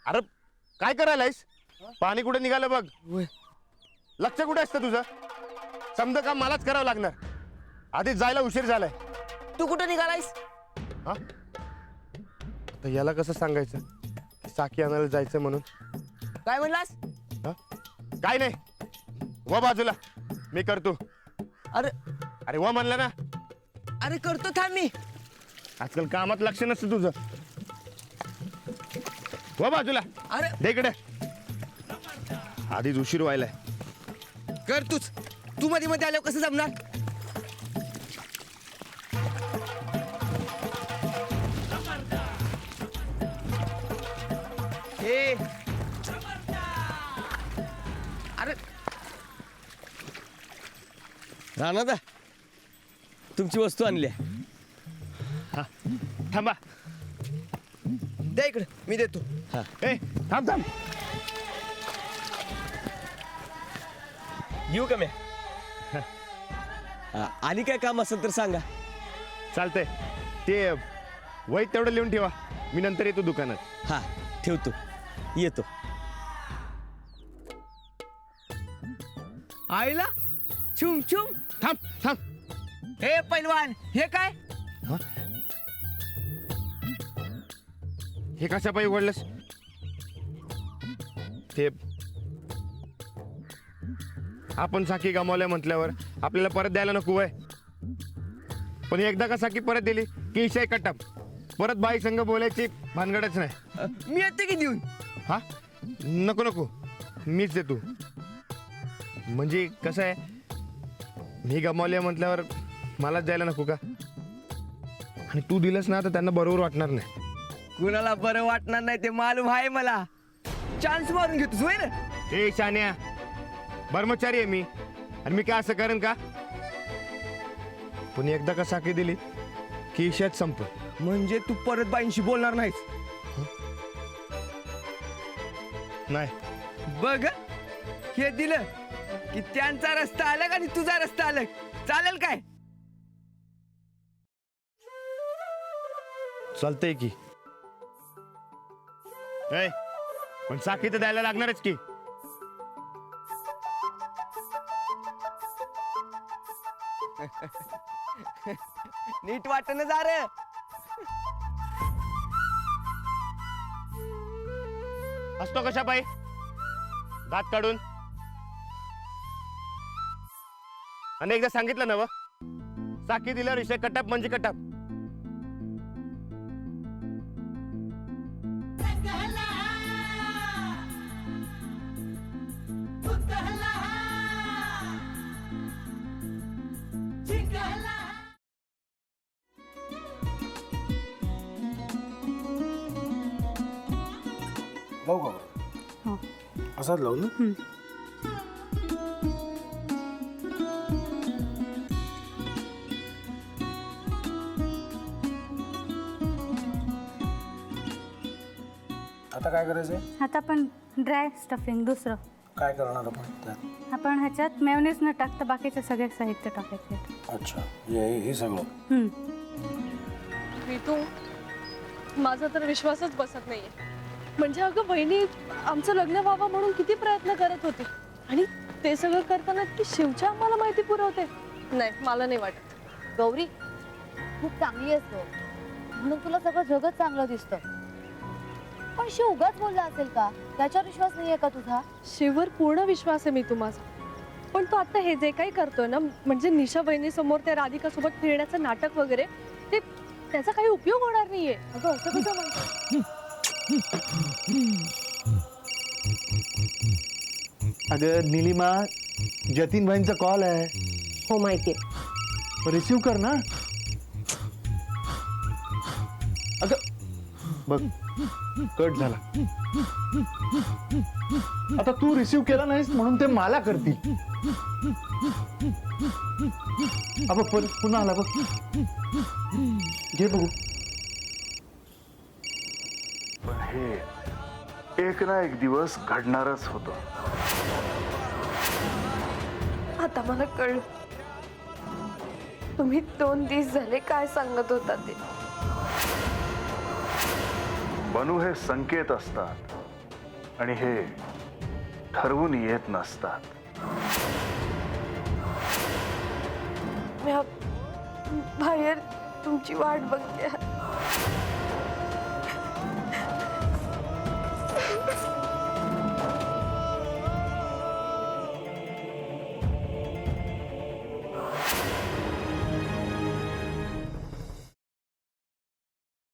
अरे काय करायलायस? पाणी कुठे निघालं बघ. लक्ष कुठे असतं तुझं? समजा काम मलाच करावं लागणार. आधीच जायला उशीर झालाय. तू कुठं निघालायस? हा तर याला कसं सांगायचं साखी आणायला जायचं म्हणून? काय म्हणलास? हा काय नाही, व बाजूला मी करतो. अरे अरे व म्हणलं ना. अरे करतो थांब मी. आजकाल कामात लक्ष नसतं तुझं. व बाजूला. अरे दे इकडे. आधीच उशीर व्हायलाय. कर तूच. तू मध्ये मध्ये आल्यावर कसं जमणार? ए अरे राणा तुमची वस्तू आणली आहे. हा थांबा. दे इकडे मी देतो. ए थांब थांब. येऊ का मी? आणि काय काम असेल तर सांगा. चालतंय. ते वहीत तेवढं लिहून ठेवा, मी नंतर येतो दुकानात. हा ठेवतो, येतो. आईला छुम छुम. थांब थांब. हे पैलवान हे काय? हे कशा पायी उघडलंस? ते आपण साखी गमावल्या म्हटल्यावर आपल्याला परत द्यायला नको आहे. पण एकदा का साखी परत दिली की इशाय कट्टा. परत बाई संघ बोलायची भानगडच नाही. मी येते की देऊन. हा नको नको, मीच देतो. म्हणजे कसं आहे, मी गमावल्या म्हटल्यावर मलाच द्यायला नको का? आणि तू दिलंस ना तर त्यांना बरोबर वाटणार नाही. कुणाला बरं वाटणार नाही ते मालूम आहे मला. चान्स मारून घेतोस होय ना? ए शान्या, कर्मचारी आहे मी, आणि मी काय असं करेन का? पण एकदा का साखी दिली की इशाच संपत. म्हणजे तू परत बाईंशी बोलणार नाहीस? नाही. बघ हे दिलं की त्यांचा रस्ता अलग आणि तुझा रस्ता अलग. चालेल काय? चालतंय की. ए पण साखी तर द्यायला लागणारच की. नीट वाटणं जा रे. असतो कशा पायी दात काढून? आणि एकदा सांगितलं ना व, साखी दिल्यावर विषय कटाप म्हणजे कटाप. लावू का? असाच लावू ना. आता काय करायचंय? आता आपण ड्राय स्टफिंग दुसरं काय करणार आपण त्यात? आपण ह्याच्यात मेयोनीज न टाकता बाकीचे सगळे साहित्य टाकायचे. अच्छा, हे सगळं. ऋतू, माझा तर विश्वासच बसत नाहीये. म्हणजे अगं बहिणी आमचं लग्न व्हावं म्हणून किती प्रयत्न करत होते, आणि ते सगळं करताना की शिवच्या आम्हाला माहिती पुरवते. नाही, मला नाही वाटत. गौरी खूप चांगली आहेस गं, म्हणून तुला सगळं जगत चांगलं दिसतं. पण शिव उगाच बोलला असेल का? त्याच्यावर विश्वास नाहीये का तुझा? शिववर पूर्ण विश्वास आहे मी माझा. पण तो आता हे जे काही करतोय ना, म्हणजे निशा बहिणी समोर त्या राधिका सोबत फिरण्याचं नाटक वगैरे, ते त्याचा काही उपयोग होणार नाहीये. अगं असं कसं म्हणतो? अगं निलिमा, जतीन भाईंचा कॉल आहे. हो माहितीये. रिसीव कर ना. अगं बघ, कट झाला. आता तू रिसीव केला नाहीस म्हणून ते मला करतील. अब पुन्हा आला बघ, घे बघू. पण हे एक ना एक दिवस घडणारच होतं. आता मला कळलं तुम्ही 2 दिवस झाले काय सांगत होता ते. बनू हे संकेत असतात, आणि हे ठरवून येत नसतात. मी बाहेर तुमची वाट बघते.